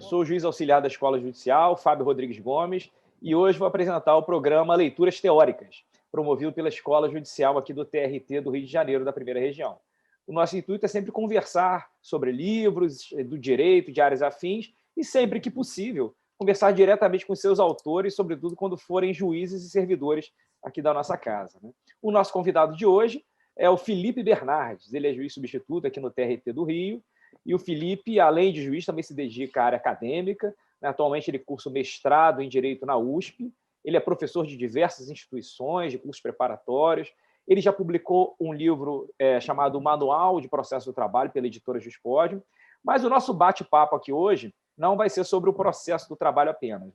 sou o juiz auxiliar da Escola Judicial, Fábio Rodrigues Gomes, e hoje vou apresentar o programa Leituras Teóricas, promovido pela Escola Judicial aqui do TRT do Rio de Janeiro, da Primeira Região. O nosso intuito é sempre conversar sobre livros, do direito, de áreas afins, e sempre que possível, conversar diretamente com seus autores, sobretudo quando forem juízes e servidores aqui da nossa casa. O nosso convidado de hoje é o Felipe Bernardes, ele é juiz substituto aqui no TRT do Rio, e o Felipe, além de juiz, também se dedica à área acadêmica. Atualmente ele cursa o mestrado em Direito na USP, ele é professor de diversas instituições, de cursos preparatórios, ele já publicou um livro chamado Manual de Processo do Trabalho, pela editora Juspódio, mas o nosso bate-papo aqui hoje não vai ser sobre o processo do trabalho apenas.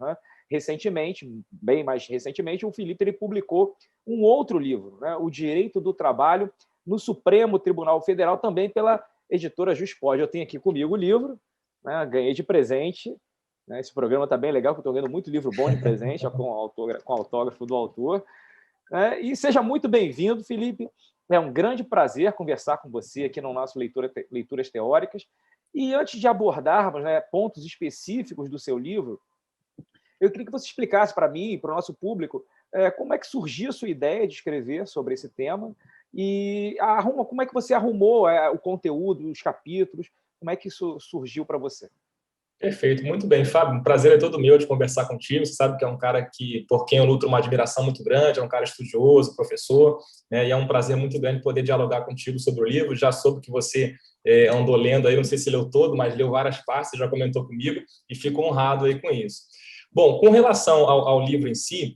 Recentemente, bem mais recentemente, o Felipe ele publicou um outro livro, O Direito do Trabalho no Supremo Tribunal Federal, também pela editora Juspódio. Eu tenho aqui comigo o livro, ganhei de presente. Esse programa está bem legal, porque eu estou ganhando muito livro bom de presente, com autógrafo do autor. E seja muito bem-vindo, Felipe. É um grande prazer conversar com você aqui no nosso Leituras Teóricas. E antes de abordarmos pontos específicos do seu livro, eu queria que você explicasse para mim e para o nosso público como é que surgiu a sua ideia de escrever sobre esse tema e como é que você arrumou o conteúdo, os capítulos, como é que isso surgiu para você? Perfeito, muito bem, Fábio. Um prazer é todo meu de conversar contigo. Você sabe que é um cara por quem eu nutro uma admiração muito grande, é um cara estudioso, professor, e é um prazer muito grande poder dialogar contigo sobre o livro. Já soube que você andou lendo aí, não sei se leu todo, mas leu várias partes, já comentou comigo e fico honrado aí com isso. Bom, com relação ao livro em si,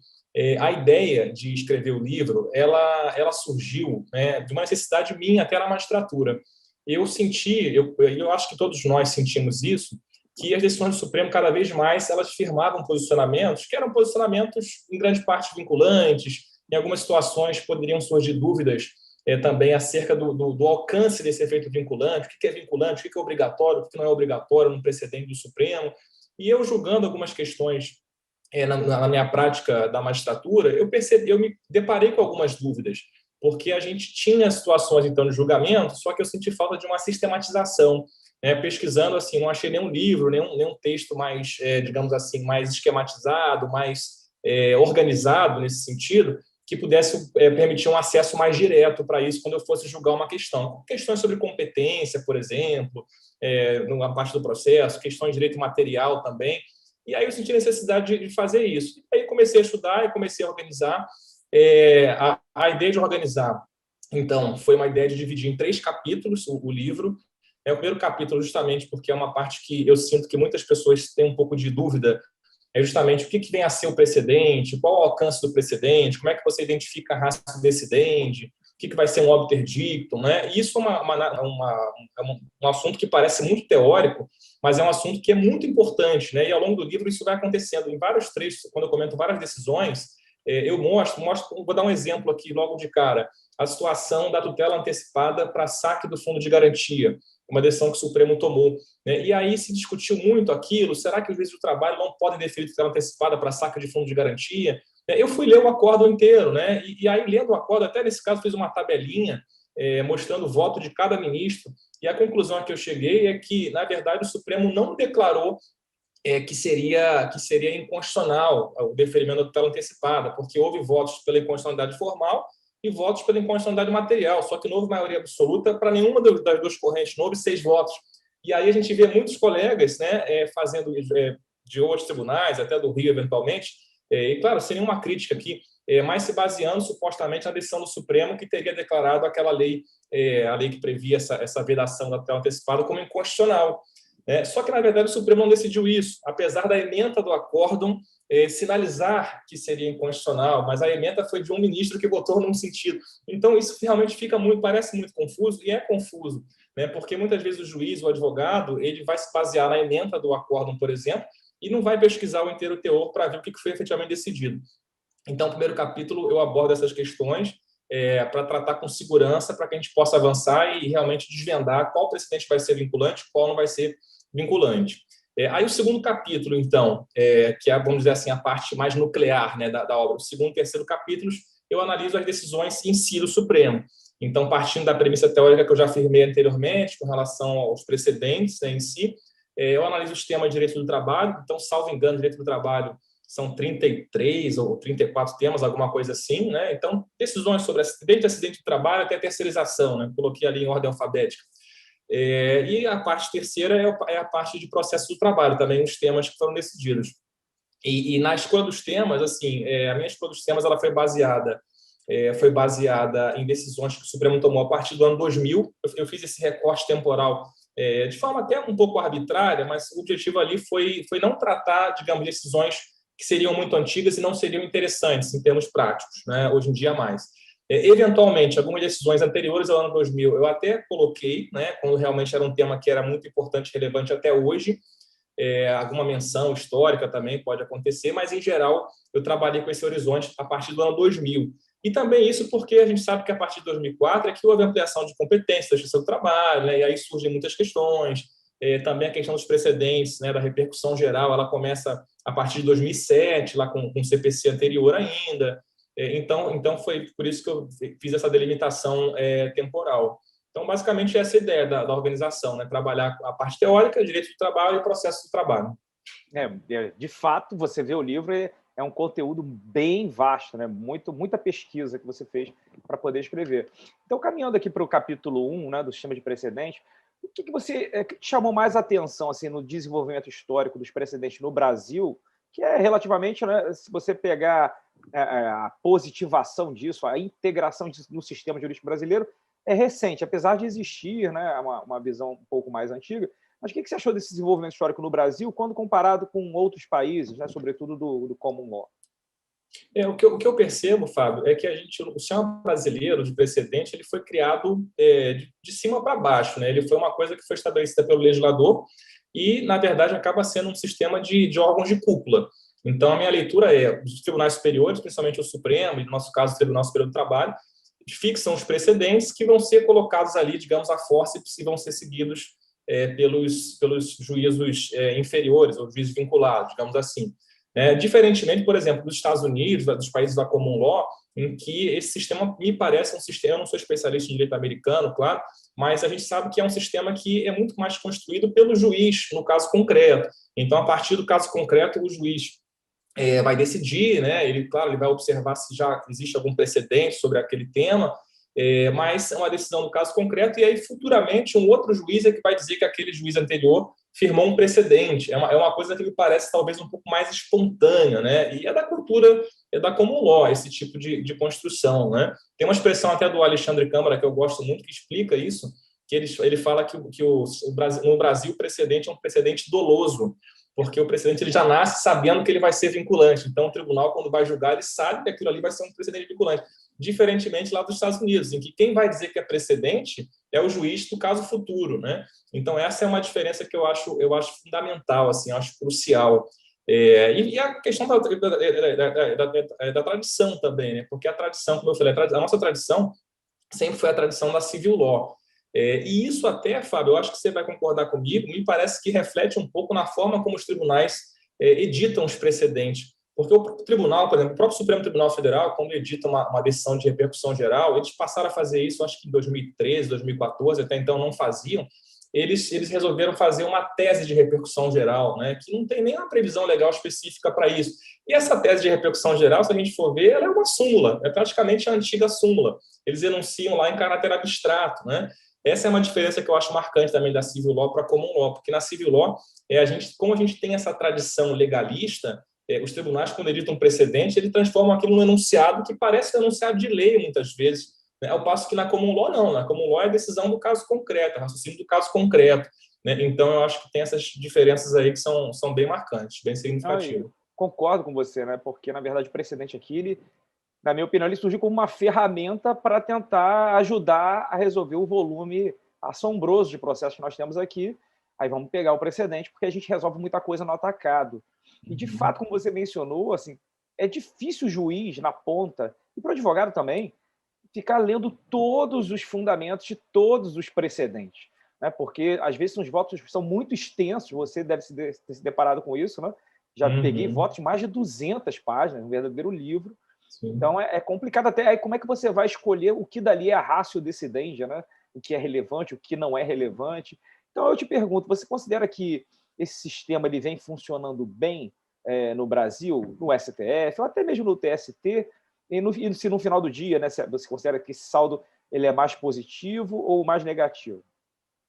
a ideia de escrever o livro, ela surgiu de uma necessidade minha até na magistratura. Eu senti, eu acho que todos nós sentimos isso, que as decisões do Supremo, cada vez mais, elas firmavam posicionamentos que eram posicionamentos, em grande parte, vinculantes. Em algumas situações, poderiam surgir dúvidas também acerca do alcance desse efeito vinculante, o que é vinculante, o que é obrigatório, o que não é obrigatório no precedente do Supremo. E eu, julgando algumas questões na minha prática da magistratura, eu me deparei com algumas dúvidas, porque a gente tinha situações, então, de julgamento, só que eu senti falta de uma sistematização. Pesquisando, assim, não achei nenhum livro, nenhum texto mais, digamos assim, mais esquematizado, mais organizado nesse sentido, que pudesse permitir um acesso mais direto para isso quando eu fosse julgar uma questão. Questões sobre competência, por exemplo, na parte do processo, questões de direito material também. E aí eu senti necessidade de fazer isso. E aí comecei a estudar e comecei a organizar. A ideia de organizar, então, foi uma ideia de dividir em 3 capítulos o livro. O primeiro capítulo, justamente porque é uma parte que eu sinto que muitas pessoas têm um pouco de dúvida, é justamente o que vem a ser o precedente, qual o alcance do precedente, como é que você identifica a ratio decidendi, o que vai ser um obter dictum. E isso é um assunto que parece muito teórico, mas é um assunto que é muito importante. E ao longo do livro isso vai acontecendo. Em vários trechos, quando eu comento várias decisões, eu mostro, vou dar um exemplo aqui logo de cara, a situação da tutela antecipada para saque do fundo de garantia, uma decisão que o Supremo tomou. E aí se discutiu muito aquilo, será que os juízes do trabalho não podem deferir tutela antecipada para saque de fundo de garantia? Eu fui ler o acórdão inteiro, e aí, lendo o acórdão, até nesse caso, fiz uma tabelinha mostrando o voto de cada ministro, e a conclusão a que eu cheguei é que, na verdade, o Supremo não declarou que seria inconstitucional o deferimento da tutela antecipada, porque houve votos pela inconstitucionalidade formal e votos pela inconstitucionalidade material, só que não houve maioria absoluta para nenhuma das 2 correntes, não houve 6 votos. E aí a gente vê muitos colegas fazendo de outros tribunais, até do Rio, eventualmente, e claro, sem nenhuma crítica aqui, mas se baseando supostamente na decisão do Supremo que teria declarado aquela lei, a lei que previa essa vedação da tutela antecipada como inconstitucional. Só que, na verdade, o Supremo não decidiu isso, apesar da ementa do acórdão sinalizar que seria inconstitucional, mas a ementa foi de um ministro que votou num sentido. Então, isso realmente parece muito confuso, e é confuso, porque muitas vezes o juiz, o advogado, ele vai se basear na ementa do acórdão, por exemplo, e não vai pesquisar o inteiro teor para ver o que foi efetivamente decidido. Então, no primeiro capítulo, eu abordo essas questões para tratar com segurança, para que a gente possa avançar e realmente desvendar qual precedente vai ser vinculante, qual não vai ser vinculante. Aí o segundo capítulo, então, que é, vamos dizer assim, a parte mais nuclear da obra, o segundo e terceiro capítulos, eu analiso as decisões em si do Supremo. Então, partindo da premissa teórica que eu já afirmei anteriormente, com relação aos precedentes em si, Eu analiso os temas de direito do trabalho, então, salvo engano, direito do trabalho são 33 ou 34 temas, alguma coisa assim, né? Então, decisões sobre desde acidente de trabalho até terceirização, né? Coloquei ali em ordem alfabética. E a parte terceira é a parte de processo do trabalho, também os temas que foram decididos. E na escolha dos temas, assim, a minha escolha dos temas ela foi baseada em decisões que o Supremo tomou a partir do ano 2000. Eu fiz esse recorte temporal de forma até um pouco arbitrária, mas o objetivo ali foi não tratar, digamos, decisões que seriam muito antigas e não seriam interessantes em termos práticos, né? Hoje em dia mais. Eventualmente, algumas decisões anteriores ao ano 2000 eu até coloquei, né, quando realmente era um tema que era muito importante e relevante até hoje. Alguma menção histórica também pode acontecer, mas, em geral, eu trabalhei com esse horizonte a partir do ano 2000. E também isso porque a gente sabe que, a partir de 2004, é que houve ampliação de competências da justiça do trabalho, né, e aí surgem muitas questões. Também a questão dos precedentes, né, da repercussão geral, ela começa a partir de 2007, lá com o CPC anterior ainda. Então, foi por isso que eu fiz essa delimitação temporal. Então, basicamente, essa é a ideia da organização, né? Trabalhar a parte teórica, direito do trabalho e processo do trabalho. De fato, você vê o livro, é um conteúdo bem vasto, né? Muita pesquisa que você fez para poder escrever. Então, caminhando aqui para o capítulo 1, né, do sistema de precedentes, o que te chamou mais atenção assim, no desenvolvimento histórico dos precedentes no Brasil, que é relativamente, né, se você pegar a positivação disso, a integração disso no sistema jurídico brasileiro, é recente, apesar de existir, né, uma visão um pouco mais antiga. Mas o que você achou desse desenvolvimento histórico no Brasil quando comparado com outros países, né, sobretudo do common law? O que eu percebo, Fábio, é que o sistema brasileiro de precedente ele foi criado de cima para baixo, né? Ele foi uma coisa que foi estabelecida pelo legislador e, na verdade, acaba sendo um sistema de órgãos de cúpula. Então, a minha leitura os tribunais superiores, principalmente o Supremo, e no nosso caso o Tribunal Superior do Trabalho, fixam os precedentes que vão ser colocados ali, digamos, a fórceps e vão ser seguidos pelos juízos inferiores, ou juízes vinculados, digamos assim. Diferentemente, por exemplo, dos Estados Unidos, dos países da common law, em que esse sistema me parece um sistema, eu não sou especialista em direito americano, claro, mas a gente sabe que é um sistema que é muito mais construído pelo juiz, no caso concreto. Então, a partir do caso concreto, o juiz vai decidir, né? Ele, claro, ele vai observar se já existe algum precedente sobre aquele tema, mas é uma decisão do caso concreto, e aí futuramente um outro juiz é que vai dizer que aquele juiz anterior firmou um precedente. É uma coisa que me parece talvez um pouco mais espontânea, né? E é da cultura, é da common law, esse tipo de construção, né? Tem uma expressão até do Alexandre Câmara que eu gosto muito, que explica isso, que ele fala que no Brasil o precedente é um precedente doloso, porque o precedente ele já nasce sabendo que ele vai ser vinculante. Então, o tribunal, quando vai julgar, ele sabe que aquilo ali vai ser um precedente vinculante. Diferentemente lá dos Estados Unidos, em que quem vai dizer que é precedente é o juiz do caso futuro, né? Então, essa é uma diferença que eu acho fundamental, assim, eu acho crucial. E a questão da tradição também, né? Porque a tradição, como eu falei, a nossa tradição sempre foi a tradição da civil law. E isso até, Fábio, eu acho que você vai concordar comigo, me parece que reflete um pouco na forma como os tribunais editam os precedentes. Porque o tribunal, por exemplo, o próprio Supremo Tribunal Federal, quando edita uma decisão de repercussão geral, eles passaram a fazer isso, acho que em 2013, 2014, até então não faziam, eles resolveram fazer uma tese de repercussão geral, né, que não tem nenhuma previsão legal específica para isso. E essa tese de repercussão geral, se a gente for ver, ela é uma súmula, é praticamente a antiga súmula. Eles enunciam lá em caráter abstrato, né? Essa é uma diferença que eu acho marcante também da civil law para a common law, porque na civil law, como a gente tem essa tradição legalista, os tribunais, quando editam um precedente, eles transformam aquilo num enunciado que parece um enunciado de lei, muitas vezes. Né? Ao passo que na common law, não. Na common law é a decisão do caso concreto, raciocínio do caso concreto. Né? Então, eu acho que tem essas diferenças aí que são bem marcantes, bem significativas. Concordo com você, né? Porque, na verdade, o precedente aqui, na minha opinião, ele surgiu como uma ferramenta para tentar ajudar a resolver o volume assombroso de processos que nós temos aqui. Aí vamos pegar o precedente, porque a gente resolve muita coisa no atacado. E, de fato, como você mencionou, assim, é difícil o juiz, na ponta, e para o advogado também, ficar lendo todos os fundamentos de todos os precedentes. Né? Porque, às vezes, os votos são muito extensos, você deve ter se deparado com isso, né? Já peguei votos de mais de 200 páginas, um verdadeiro livro. Sim. Então, é complicado até. Aí, como é que você vai escolher o que dali é a ratio decidendi, né? O que é relevante, o que não é relevante? Então, eu te pergunto, você considera que esse sistema ele vem funcionando bem no Brasil, no STF, ou até mesmo no TST, e se no final do dia, né, você considera que esse saldo ele é mais positivo ou mais negativo?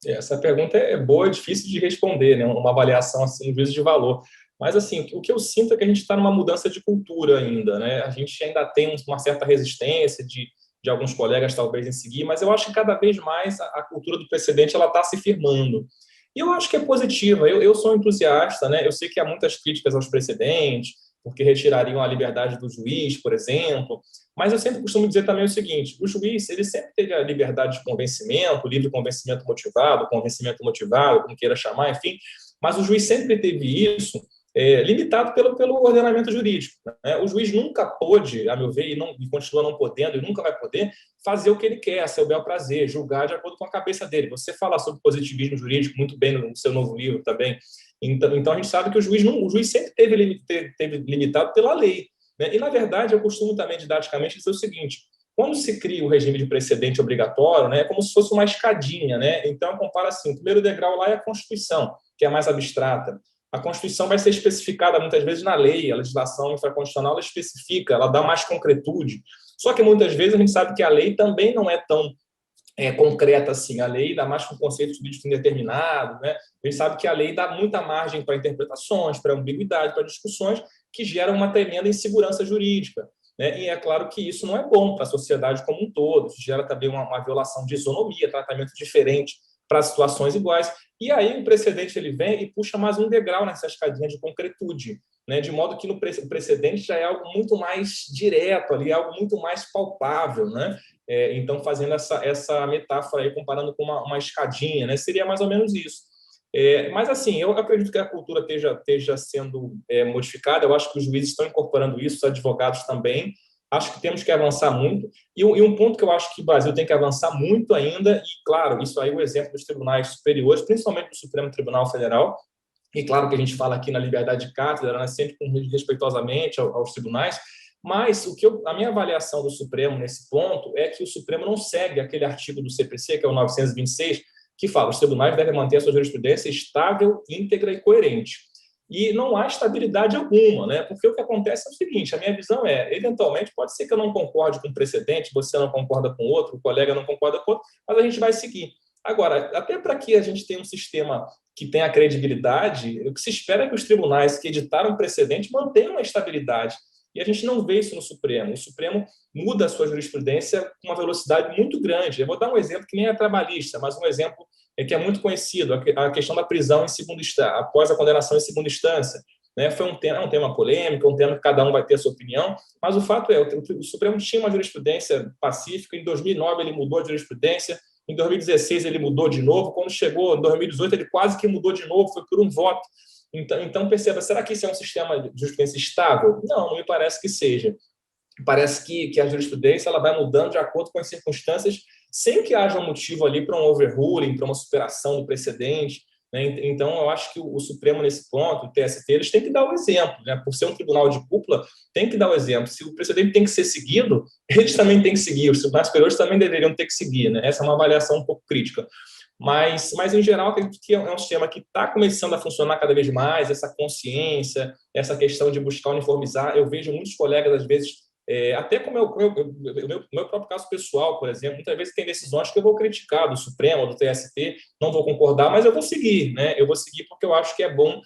Essa pergunta é boa, é difícil de responder, né? Uma avaliação assim, um juízo de valor. Mas assim, o que eu sinto é que a gente está numa mudança de cultura ainda, né? A gente ainda tem uma certa resistência de alguns colegas talvez em seguir, mas eu acho que cada vez mais a cultura do precedente ela está se firmando. E eu acho que é positiva. Eu sou entusiasta, né? Eu sei que há muitas críticas aos precedentes, porque retirariam a liberdade do juiz, por exemplo. Mas eu sempre costumo dizer também o seguinte: o juiz ele sempre teve a liberdade de convencimento, livre convencimento motivado, como queira chamar, enfim. Mas o juiz sempre teve isso limitado pelo ordenamento jurídico, né? O juiz nunca pôde, a meu ver, e continua não podendo, e nunca vai poder, fazer o que ele quer, a seu bel prazer, julgar de acordo com a cabeça dele. Você fala sobre positivismo jurídico muito bem no seu novo livro também. Então a gente sabe que o juiz sempre teve limitado pela lei, né? E, na verdade, eu costumo também, didaticamente, dizer o seguinte: quando se cria o regime de precedente obrigatório, né, é como se fosse uma escadinha, né? Então, eu comparo assim: o primeiro degrau lá é a Constituição, que é a mais abstrata. A Constituição vai ser especificada muitas vezes na lei, a legislação infraconstitucional ela especifica, ela dá mais concretude. Só que muitas vezes a gente sabe que a lei também não é tão concreta assim. A lei dá mais com conceito jurídico indeterminado, né? A gente sabe que a lei dá muita margem para interpretações, para ambiguidade, para discussões que geram uma tremenda insegurança jurídica, né? E é claro que isso não é bom para a sociedade como um todo, isso gera também uma violação de isonomia, tratamento diferente para situações iguais. E aí o precedente ele vem e puxa mais um degrau nessa escadinha de concretude, né? De modo que no precedente já é algo muito mais direto ali, algo muito mais palpável, né? Então, fazendo essa metáfora aí, comparando com uma escadinha, né? Seria mais ou menos isso. Mas, assim, eu acredito que a cultura esteja sendo modificada. Eu acho que os juízes estão incorporando isso, os advogados também. Acho que temos que avançar muito. E um ponto que eu acho que o Brasil tem que avançar muito ainda, e, claro, isso aí é o exemplo dos tribunais superiores, principalmente do Supremo Tribunal Federal, e claro que a gente fala aqui na liberdade de cátedra, né, sempre respeitosamente aos tribunais, mas a minha avaliação do Supremo nesse ponto é que o Supremo não segue aquele artigo do CPC, que é o 926, que fala: os tribunais devem manter a sua jurisprudência estável, íntegra e coerente. E não há estabilidade alguma, né? Porque o que acontece é o seguinte: a minha visão eventualmente, pode ser que eu não concorde com um precedente, você não concorda com outro, o colega não concorda com outro, mas a gente vai seguir. Agora, até para que a gente tenha um sistema que tenha credibilidade, o que se espera é que os tribunais que editaram precedente mantenham a estabilidade. E a gente não vê isso no Supremo. O Supremo muda a sua jurisprudência com uma velocidade muito grande. Eu vou dar um exemplo que nem é trabalhista, mas um exemplo que é muito conhecido: a questão da prisão em segunda instância, após a condenação em segunda instância. Né? Foi um tema polêmico, um tema que cada um vai ter a sua opinião, mas o fato é que o Supremo tinha uma jurisprudência pacífica. Em 2009 ele mudou a jurisprudência, em 2016 ele mudou de novo, quando chegou em 2018 ele quase que mudou de novo, foi por um voto. Então perceba: será que isso é um sistema de jurisprudência estável? Não me parece que seja. Parece que a jurisprudência ela vai mudando de acordo com as circunstâncias, sem que haja um motivo ali para um overruling, para uma superação do precedente, né? Então, eu acho que o Supremo, nesse ponto, o TST, eles têm que dar o exemplo, né? Por ser um tribunal de cúpula, tem que dar o exemplo. Se o precedente tem que ser seguido, eles também têm que seguir, os tribunais superiores também deveriam ter que seguir, né? Essa é uma avaliação um pouco crítica. Mas em geral, acredito que é um sistema que está começando a funcionar cada vez mais, essa consciência, essa questão de buscar uniformizar. Eu vejo muitos colegas, às vezes, até com o meu próprio caso pessoal, por exemplo, muitas vezes tem decisões que eu vou criticar do Supremo, do TST, não vou concordar, mas eu vou seguir, né? Eu vou seguir porque eu acho que é bom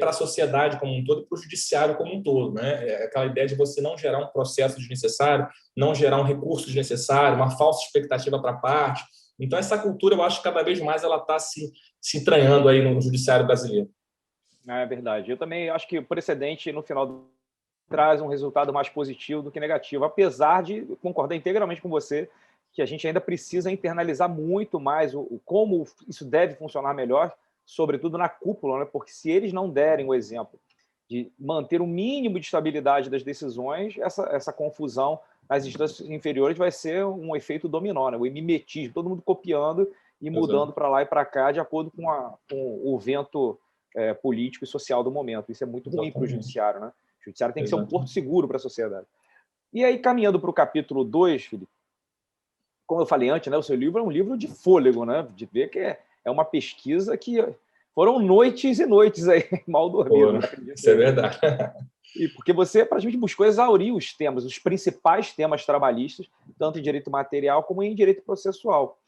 para a sociedade como um todo e para o judiciário como um todo, né? Aquela ideia de você não gerar um processo desnecessário, não gerar um recurso desnecessário, uma falsa expectativa para a parte. Então, essa cultura, eu acho que cada vez mais ela está se entranhando aí no judiciário brasileiro. É verdade. Eu também acho que o precedente, no final, traz um resultado mais positivo do que negativo, apesar de concordar integralmente com você que a gente ainda precisa internalizar muito mais como isso deve funcionar melhor, sobretudo na cúpula, né? Porque se eles não derem o exemplo de manter o mínimo de estabilidade das decisões, essa confusão nas instâncias inferiores vai ser um efeito dominó, né? O mimetismo, todo mundo copiando e mudando para lá e para cá de acordo com o vento político e social do momento. Isso é muito ruim para o judiciário, né? O judiciário tem que ser um porto seguro para a sociedade. E aí, caminhando para o capítulo 2, Felipe, como eu falei antes, né, o seu livro é um livro de fôlego, né? De ver que é uma pesquisa que foram noites e noites aí, mal dormindo. Isso é verdade. E porque você praticamente buscou exaurir os temas, os principais temas trabalhistas, tanto em direito material como em direito processual.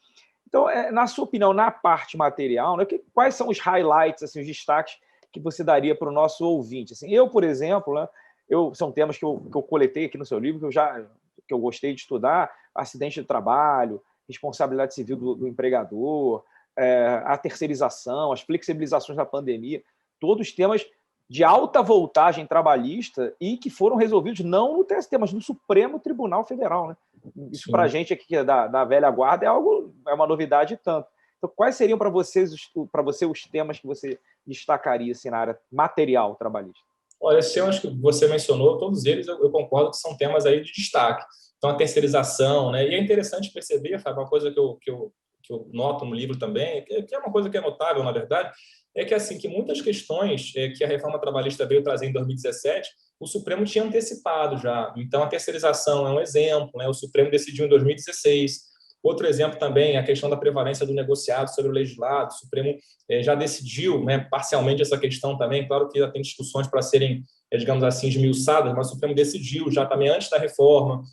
Então, na sua opinião, na parte material, né, quais são os highlights, assim, os destaques que você daria para o nosso ouvinte? Assim, eu, por exemplo, né, são temas que eu coletei aqui no seu livro, que eu gostei de estudar: acidente de trabalho, responsabilidade civil do empregador, a terceirização, as flexibilizações da pandemia, todos temas de alta voltagem trabalhista e que foram resolvidos não no TST, mas no Supremo Tribunal Federal, né? Isso, para a gente aqui que é da velha guarda, é uma novidade tanto. Então, quais seriam para você os temas que você destacaria assim, na área material trabalhista? Olha, esses temas que você mencionou, todos eles eu concordo que são temas aí de destaque. Então, a terceirização, né? E é interessante perceber, Fábio, uma coisa que eu noto no livro também, que é uma coisa que é notável, na verdade, é que, assim, que muitas questões que a reforma trabalhista veio trazer em 2017, o Supremo tinha antecipado já. Então, a terceirização é um exemplo, né? O Supremo decidiu em 2016. Outro exemplo também é a questão da prevalência do negociado sobre o legislado. O Supremo já decidiu, né, parcialmente essa questão também. Claro que ainda tem discussões para serem, digamos assim, esmiuçadas, mas o Supremo decidiu já também antes da reforma,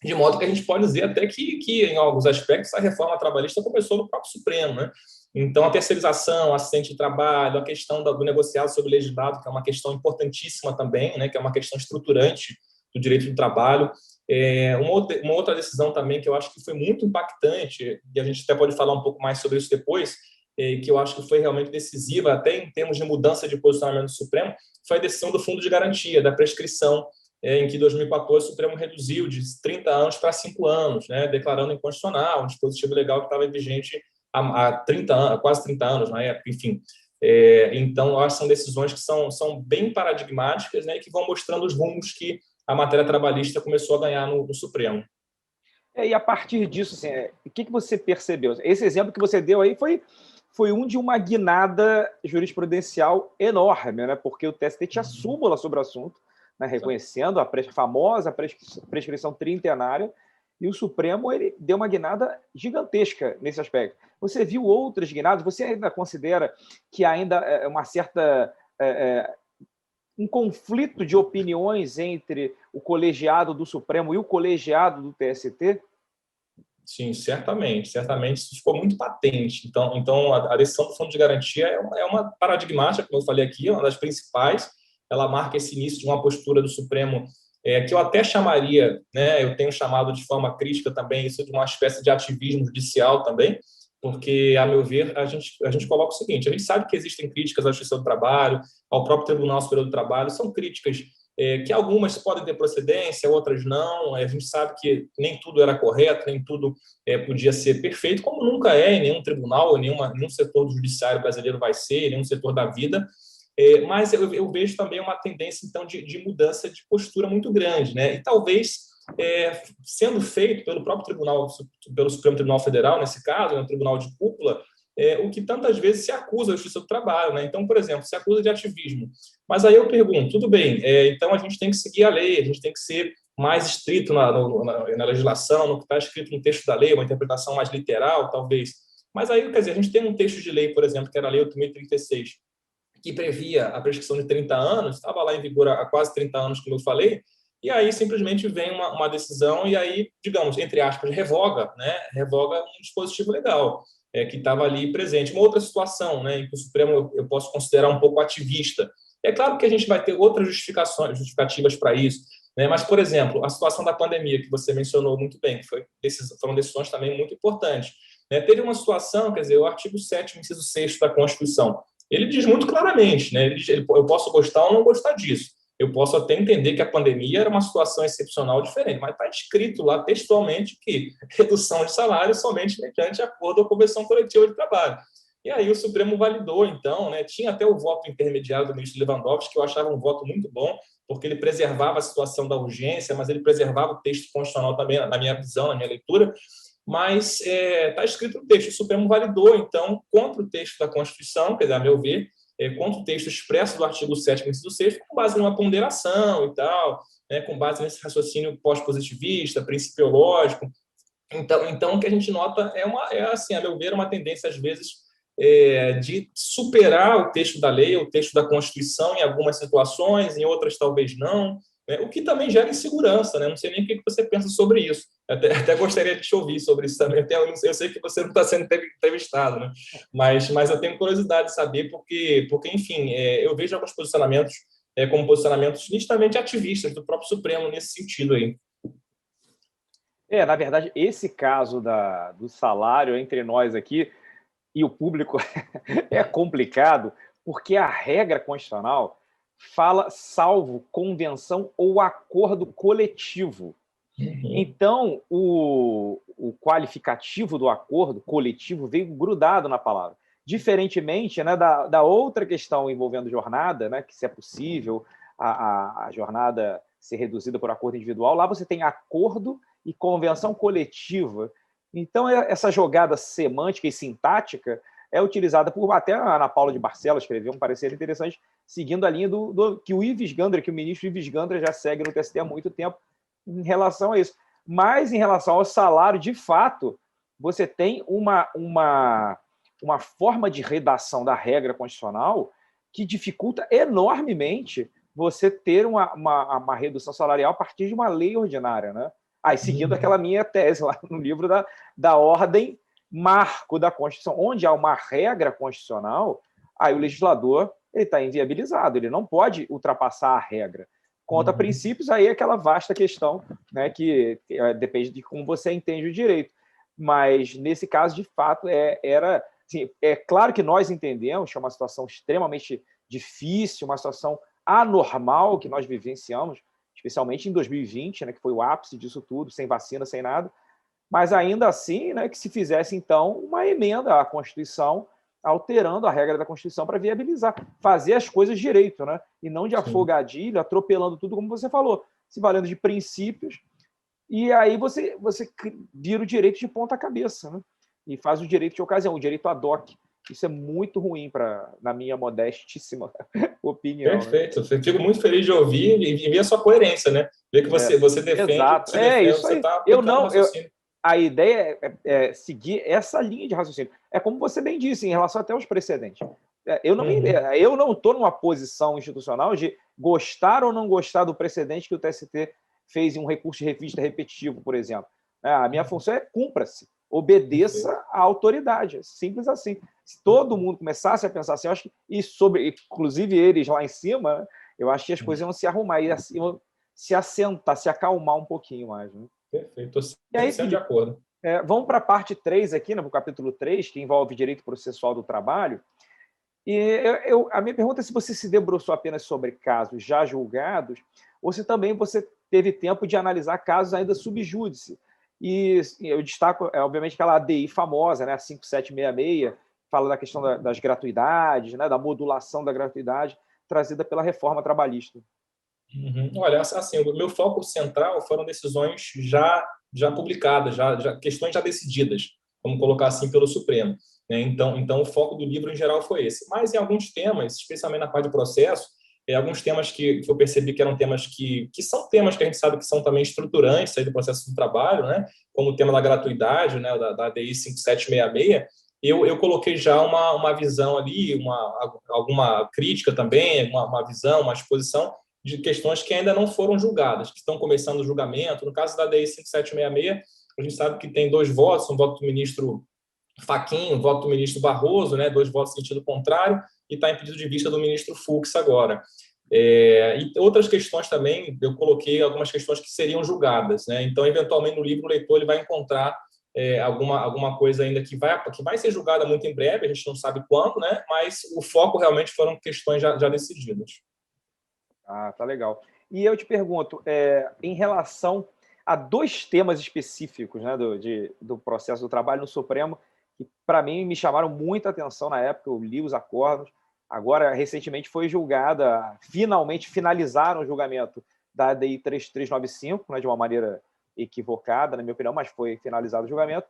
de modo que a gente pode dizer até que em alguns aspectos, a reforma trabalhista começou no próprio Supremo, né? Então, a terceirização, acidente de trabalho, a questão do negociado sobre o legislado, que é uma questão importantíssima também, né, que é uma questão estruturante do direito do trabalho. Uma outra decisão também que eu acho que foi muito impactante, e a gente até pode falar um pouco mais sobre isso depois, que eu acho que foi realmente decisiva, até em termos de mudança de posicionamento do Supremo, foi a decisão do Fundo de Garantia, da prescrição, em que, em 2014, o Supremo reduziu de 30 anos para 5 anos, né, declarando inconstitucional um dispositivo legal que estava vigente há 30 anos, quase 30 anos na época, enfim. Então, eu acho que são decisões que são bem paradigmáticas, né, e que vão mostrando os rumos que a matéria trabalhista começou a ganhar no Supremo. E a partir disso, assim, o que você percebeu? Esse exemplo que você deu aí foi um de uma guinada jurisprudencial enorme, né? Porque o TST tinha súmula sobre o assunto, né? Reconhecendo a famosa prescrição trintenária, e o Supremo ele deu uma guinada gigantesca nesse aspecto. Você viu outras guinadas? Você ainda considera que ainda é uma certa... um conflito de opiniões entre o colegiado do Supremo e o colegiado do TST? Sim, certamente. Certamente isso ficou muito patente. Então a decisão do Fundo de Garantia é uma paradigmática, como eu falei aqui, é uma das principais. Ela marca esse início de uma postura do Supremo que eu até chamaria, né, eu tenho chamado de forma crítica também, isso de uma espécie de ativismo judicial também, porque, a meu ver, a gente coloca o seguinte: a gente sabe que existem críticas à Justiça do Trabalho, ao próprio Tribunal Superior do Trabalho, são críticas que algumas podem ter procedência, outras não. A gente sabe que nem tudo era correto, nem tudo podia ser perfeito, como nunca é em nenhum tribunal, em nenhum setor do judiciário brasileiro vai ser, em nenhum setor da vida. Mas eu vejo também uma tendência, então, de mudança de postura muito grande, né? E talvez sendo feito pelo próprio tribunal, pelo Supremo Tribunal Federal, nesse caso, no tribunal de cúpula, o que tantas vezes se acusa a Justiça do Trabalho, né? Então, por exemplo, se acusa de ativismo. Mas aí eu pergunto, tudo bem, então a gente tem que seguir a lei, a gente tem que ser mais estrito na legislação, no que está escrito no texto da lei, uma interpretação mais literal, talvez. Mas aí, quer dizer, a gente tem um texto de lei, por exemplo, que era a Lei 8.036, que previa a prescrição de 30 anos, estava lá em vigor há quase 30 anos, como eu falei, e aí simplesmente vem uma decisão e aí, digamos, entre aspas, revoga um dispositivo legal que estava ali presente. Uma outra situação, né, em que o Supremo eu posso considerar um pouco ativista. É claro que a gente vai ter outras justificativas para isso, né, mas, por exemplo, a situação da pandemia, que você mencionou muito bem, que foram decisões também muito importantes. Né? Teve uma situação, quer dizer, o artigo 7º, inciso 6º da Constituição, ele diz muito claramente, né? Eu posso gostar ou não gostar disso. Eu posso até entender que a pandemia era uma situação excepcional diferente, mas está escrito lá textualmente que redução de salário somente mediante acordo ou convenção coletiva de trabalho. E aí o Supremo validou, então, né? Tinha até o voto intermediário do ministro Lewandowski, que eu achava um voto muito bom, porque ele preservava a situação da urgência, mas ele preservava o texto constitucional também, na minha visão, na minha leitura. Mas está escrito no texto, o Supremo validou, então, contra o texto da Constituição, quer dizer, a meu ver, contra o texto expresso do artigo 7º, inciso 6º, com base numa ponderação e tal, né, com base nesse raciocínio pós-positivista, principiológico. Então, o que a gente nota assim, a meu ver, uma tendência, às vezes, de superar o texto da lei, o texto da Constituição em algumas situações, em outras talvez não, né? O que também gera insegurança, né? Não sei nem o que você pensa sobre isso. Até gostaria de te ouvir sobre isso também. Eu sei que você não está sendo entrevistado, né? Mas eu tenho curiosidade de saber, porque enfim, eu vejo alguns posicionamentos como posicionamentos nitidamente ativistas do próprio Supremo nesse sentido aí. Na verdade, esse caso do salário entre nós aqui e o público é complicado, porque a regra constitucional fala salvo convenção ou acordo coletivo. Então, o qualificativo do acordo coletivo veio grudado na palavra. Diferentemente, né, da outra questão envolvendo jornada, né, que se é possível a jornada ser reduzida por acordo individual, lá você tem acordo e convenção coletiva. Então, essa jogada semântica e sintática é utilizada por... Até a Ana Paula de Barcelos escreveu um parecer interessante, seguindo a linha que o Ives Gandra, que o ministro Ives Gandra já segue no TST há muito tempo em relação a isso. Mas, em relação ao salário, de fato, você tem uma forma de redação da regra constitucional que dificulta enormemente você ter uma redução salarial a partir de uma lei ordinária, né? Seguindo aquela minha tese lá no livro da ordem marco da Constituição, onde há uma regra constitucional, aí o legislador está inviabilizado, ele não pode ultrapassar a regra. Quanto a princípios, aí é aquela vasta questão, né, que depende de como você entende o direito. Mas, nesse caso, de fato, era... Assim, é claro que nós entendemos que é uma situação extremamente difícil, uma situação anormal que nós vivenciamos, especialmente em 2020, né, que foi o ápice disso tudo, sem vacina, sem nada, mas ainda assim, né, que se fizesse, então, uma emenda à Constituição, alterando a regra da Constituição para viabilizar, fazer as coisas direito, né, e não de afogadilho, atropelando tudo, como você falou, se valendo de princípios, e aí você vira o direito de ponta cabeça, né, e faz o direito de ocasião, o direito ad hoc. Isso é muito ruim, na minha modestíssima opinião. Perfeito. Né? Fico muito feliz de ouvir e ver a sua coerência, né? Ver que você defende, exato. Você está aplicando o raciocínio. A ideia é seguir essa linha de raciocínio. É como você bem disse, em relação até aos precedentes. Eu não estou numa posição institucional de gostar ou não gostar do precedente que o TST fez em um recurso de revista repetitivo, por exemplo. A minha função é cumpra-se, obedeça à autoridade. Simples assim. Se todo mundo começasse a pensar assim, eu acho que, inclusive eles lá em cima, eu acho que as coisas iam se arrumar, iam se assentar, se acalmar um pouquinho mais. Né? Perfeito, estou 100% de acordo. Vamos para a parte 3 aqui, né, para o capítulo 3, que envolve direito processual do trabalho. E a minha pergunta é se você se debruçou apenas sobre casos já julgados ou se também você teve tempo de analisar casos ainda sub júdice. E eu destaco, obviamente, aquela ADI famosa, né, a 5766, fala da questão das gratuidades, né, da modulação da gratuidade trazida pela reforma trabalhista. Olha, assim, o meu foco central foram decisões já publicadas, questões já decididas, vamos colocar assim, pelo Supremo. Né? Então, o foco do livro, em geral, foi esse. Mas em alguns temas, especialmente na parte de processo, alguns temas que eu percebi que eram temas que são temas que a gente sabe que são também estruturantes aí do processo do trabalho, né? Como o tema da gratuidade, né? da ADI 5766, eu coloquei já uma visão ali, alguma crítica também, uma visão, uma exposição de questões que ainda não foram julgadas, que estão começando o julgamento. No caso da ADI 5766, a gente sabe que tem 2 votos, um voto do ministro Fachin, um voto do ministro Barroso, né, 2 votos em sentido contrário, e está em pedido de vista do ministro Fux agora. E outras questões também, eu coloquei algumas questões que seriam julgadas. Né? Então, eventualmente, no livro, o leitor ele vai encontrar alguma coisa ainda que vai ser julgada muito em breve, a gente não sabe quando, né? Mas o foco realmente foram questões já decididas. Tá legal. E eu te pergunto, em relação a 2 temas específicos, né, do processo do trabalho no Supremo, que, para mim, me chamaram muita atenção na época, eu li os acordos. Agora, recentemente, foi finalmente finalizaram o julgamento da ADI 3395, né, de uma maneira equivocada, na minha opinião, mas foi finalizado o julgamento.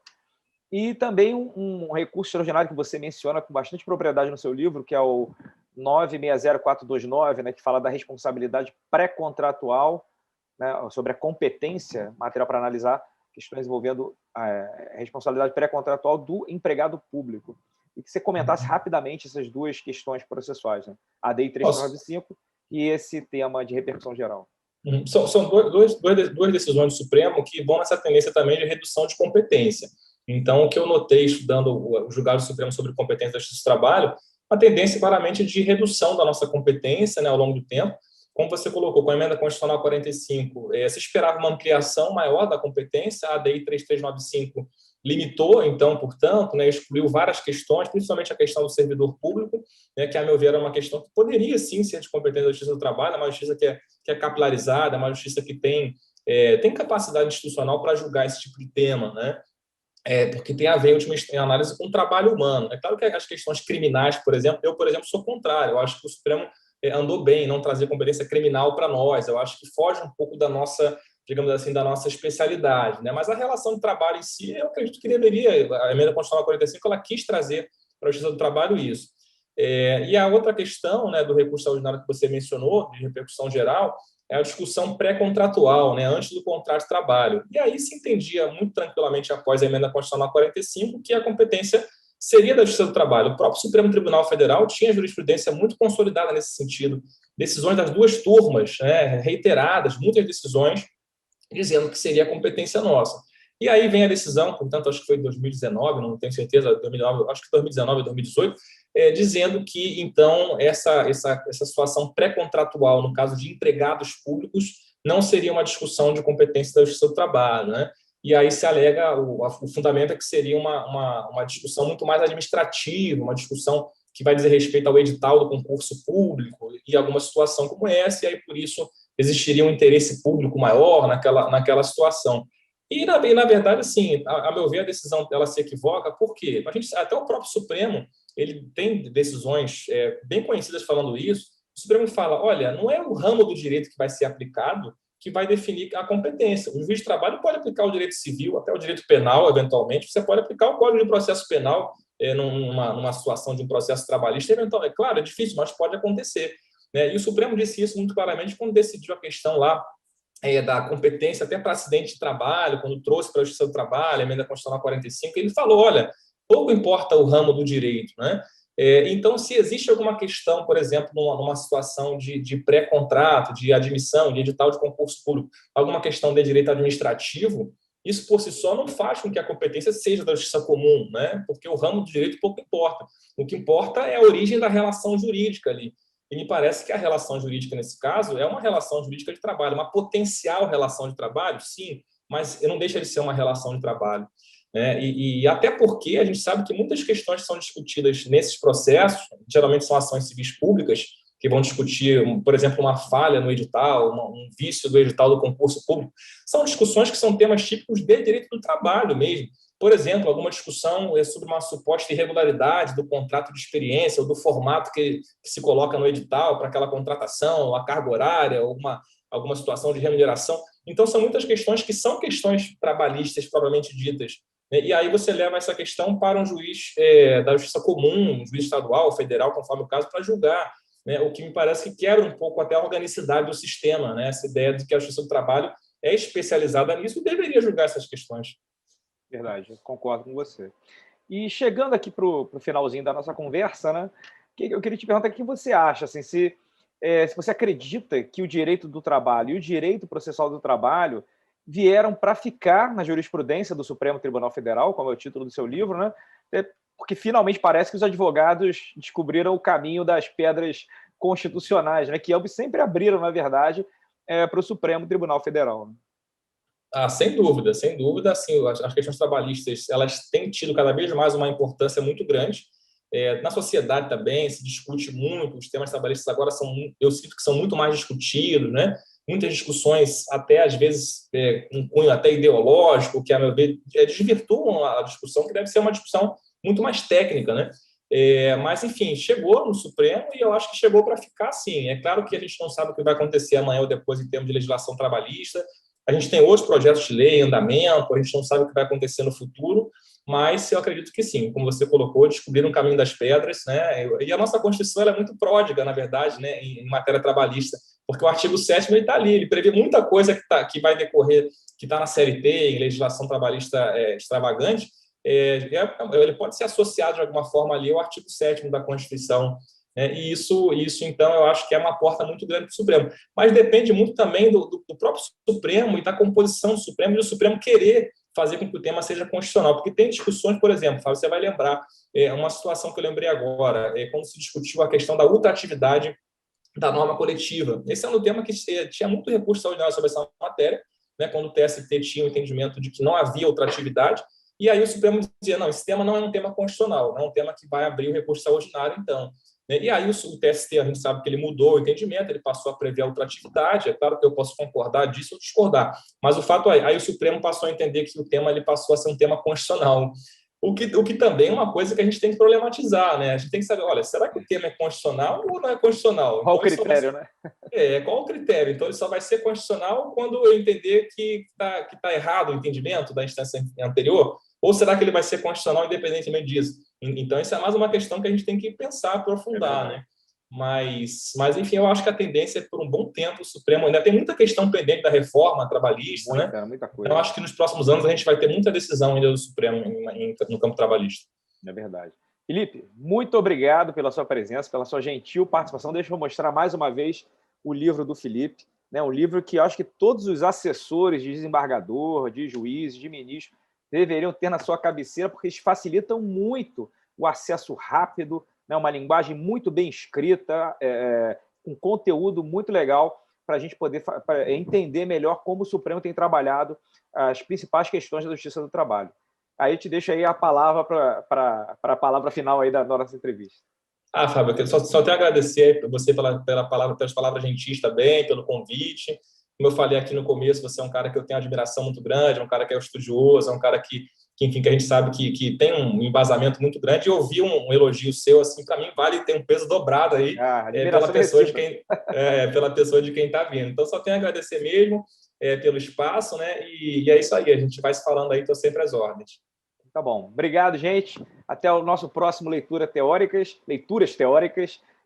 E também um recurso extraordinário que você menciona com bastante propriedade no seu livro, que é o 960429, né, que fala da responsabilidade pré-contratual, né, sobre a competência, material para analisar questões envolvendo a responsabilidade pré-contratual do empregado público. e que você comentasse rapidamente essas duas questões processuais, né? A DI 395 e esse tema de repercussão geral. São duas decisões do Supremo que vão nessa tendência também de redução de competência. Então, o que eu notei estudando o julgado do Supremo sobre competência da Justiça do Trabalho, a tendência claramente de redução da nossa competência, né, ao longo do tempo. Como você colocou, com a emenda constitucional 45, se esperava uma ampliação maior da competência, a ADI 3395 limitou, então, portanto, né, excluiu várias questões, principalmente a questão do servidor público, né, que, a meu ver, era uma questão que poderia, sim, ser de competência da Justiça do Trabalho, uma justiça que é capilarizada, uma justiça que tem capacidade institucional para julgar esse tipo de tema, né? Porque tem a ver, em última análise, com o trabalho humano. É claro que as questões criminais, por exemplo, sou contrário. Eu acho que o Supremo andou bem em não trazer competência criminal para nós. Eu acho que foge um pouco da nossa, digamos assim, da nossa especialidade, né? Mas a relação de trabalho em si, eu acredito que deveria, a emenda constitucional 45, ela quis trazer para a Justiça do Trabalho isso. E a outra questão, né, do recurso extraordinário que você mencionou, de repercussão geral, é a discussão pré-contratual, né, antes do contrato de trabalho. E aí se entendia muito tranquilamente, após a emenda constitucional 45, que a competência seria da Justiça do Trabalho. O próprio Supremo Tribunal Federal tinha jurisprudência muito consolidada nesse sentido. Decisões das duas turmas, né, reiteradas, muitas decisões, dizendo que seria competência nossa. E aí vem a decisão, portanto, acho que foi em 2019, não tenho certeza, 2019, acho que 2019 ou 2018, dizendo que, então, essa situação pré-contratual, no caso de empregados públicos, não seria uma discussão de competência da Justiça do Trabalho, né? E aí se alega, o fundamento é que seria uma discussão muito mais administrativa, uma discussão que vai dizer respeito ao edital do concurso público e alguma situação como essa, e aí, por isso, existiria um interesse público maior naquela situação. E, na verdade, assim, a meu ver, a decisão ela se equivoca, porque até o próprio Supremo ele tem decisões bem conhecidas falando isso. O Supremo fala, olha, não é o ramo do direito que vai ser aplicado que vai definir a competência. O juiz de trabalho pode aplicar o direito civil, até o direito penal, eventualmente. Você pode aplicar o Código de Processo Penal numa situação de um processo trabalhista. Eventualmente, claro, é difícil, mas pode acontecer, né? E o Supremo disse isso muito claramente quando decidiu a questão lá da competência até para acidente de trabalho, quando trouxe para a Justiça do Trabalho, a emenda constitucional 45, ele falou, olha, pouco importa o ramo do direito, né? Então, se existe alguma questão, por exemplo, numa situação de pré-contrato, de admissão, de edital de concurso público, alguma questão de direito administrativo, isso por si só não faz com que a competência seja da justiça comum, né? Porque o ramo do direito pouco importa. O que importa é a origem da relação jurídica ali. E me parece que a relação jurídica, nesse caso, é uma relação jurídica de trabalho, uma potencial relação de trabalho, sim, mas não deixa de ser uma relação de trabalho. E até porque a gente sabe que muitas questões que são discutidas nesses processos, geralmente são ações civis públicas, que vão discutir, por exemplo, uma falha no edital, um vício do edital do concurso público, são discussões que são temas típicos de direito do trabalho mesmo. Por exemplo, alguma discussão sobre uma suposta irregularidade do contrato de experiência ou do formato que se coloca no edital para aquela contratação, a carga horária, ou alguma situação de remuneração. Então, são muitas questões que são questões trabalhistas propriamente ditas. E aí você leva essa questão para um juiz da justiça comum, um juiz estadual, federal, conforme o caso, para julgar, né? O que me parece que quebra um pouco até a organicidade do sistema, né? Essa ideia de que a justiça do trabalho é especializada nisso e deveria julgar essas questões. Verdade, concordo com você. E chegando aqui para o finalzinho da nossa conversa, né? Eu queria te perguntar o que você acha, assim, se você acredita que o direito do trabalho e o direito processual do trabalho vieram para ficar na jurisprudência do Supremo Tribunal Federal, como é o título do seu livro, né? Porque finalmente parece que os advogados descobriram o caminho das pedras constitucionais, né? Que sempre abriram, na verdade, para o Supremo Tribunal Federal. Sem dúvida, sem dúvida. Assim, as questões trabalhistas elas têm tido cada vez mais uma importância muito grande. Na sociedade também se discute muito, os temas trabalhistas agora eu sinto que são muito mais discutidos, né? Muitas discussões, até às vezes, um cunho até ideológico, que, a meu ver, desvirtuam a discussão, que deve ser uma discussão muito mais técnica, né? Mas, enfim, chegou no Supremo e eu acho que chegou para ficar, sim. É claro que a gente não sabe o que vai acontecer amanhã ou depois em termos de legislação trabalhista. A gente tem outros projetos de lei em andamento, a gente não sabe o que vai acontecer no futuro, mas eu acredito que sim, como você colocou, descobriram o caminho das pedras, né? E a nossa Constituição ela é muito pródiga, na verdade, né, em matéria trabalhista, porque o artigo 7º está ali, ele prevê muita coisa que vai decorrer, que está na CLT, em legislação trabalhista extravagante, ele pode ser associado de alguma forma ali ao artigo 7º da Constituição, né? E isso, então, eu acho que é uma porta muito grande para o Supremo. Mas depende muito também do próprio Supremo e da composição do Supremo, e do Supremo querer fazer com que o tema seja constitucional. Porque tem discussões, por exemplo, Fábio, você vai lembrar, uma situação que eu lembrei agora, quando se discutiu a questão da ultratividade da norma coletiva. Esse é um tema que tinha muito recurso extraordinário sobre essa matéria, né, quando o TST tinha o entendimento de que não havia ultratividade, e aí o Supremo dizia, não, esse tema não é um tema constitucional, não é um tema que vai abrir o recurso extraordinário, então. E aí o TST, a gente sabe que ele mudou o entendimento, ele passou a prever a ultratividade, é claro que eu posso concordar disso ou discordar, mas o fato é, aí o Supremo passou a entender que o tema ele passou a ser um tema constitucional, o que também é uma coisa que a gente tem que problematizar, né? A gente tem que saber, olha, será que o tema é constitucional ou não é constitucional? Qual o critério, né? Qual o critério? Então, ele só vai ser constitucional quando eu entender que tá errado o entendimento da instância anterior, ou será que ele vai ser constitucional independentemente disso? Então, isso é mais uma questão que a gente tem que pensar, aprofundar, né? Mas, enfim, eu acho que a tendência é, por um bom tempo, o Supremo ainda tem muita questão pendente da reforma trabalhista, né? Muita coisa. Então, eu acho que nos próximos anos a gente vai ter muita decisão ainda do Supremo no campo trabalhista. É verdade. Felipe, muito obrigado pela sua presença, pela sua gentil participação. Deixa eu mostrar mais uma vez o livro do Felipe, né? Um livro que eu acho que todos os assessores de desembargador, de juízes, de ministro, deveriam ter na sua cabeceira, porque eles facilitam muito o acesso rápido, né? Uma linguagem muito bem escrita, com conteúdo muito legal, para a gente poder entender melhor como o Supremo tem trabalhado as principais questões da Justiça do Trabalho. Aí eu te deixo aí a palavra para a palavra final aí da nossa entrevista. Fábio, eu só tenho a agradecer você pelas palavras gentis também, pelo convite. Como eu falei aqui no começo, você é um cara que eu tenho admiração muito grande, é um cara que é estudioso, é um cara que enfim, que a gente sabe que tem um embasamento muito grande, e ouvir um elogio seu, assim, para mim, vale ter um peso dobrado aí pela pessoa de quem está vindo. Então, só tenho a agradecer mesmo pelo espaço, né? E é isso aí, a gente vai se falando aí, estou sempre às ordens. Tá bom. Obrigado, gente. Até o nosso próximo Leituras Teóricas,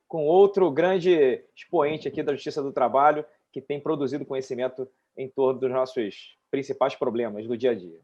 com outro grande expoente aqui da Justiça do Trabalho, que tem produzido conhecimento em torno dos nossos principais problemas do dia a dia.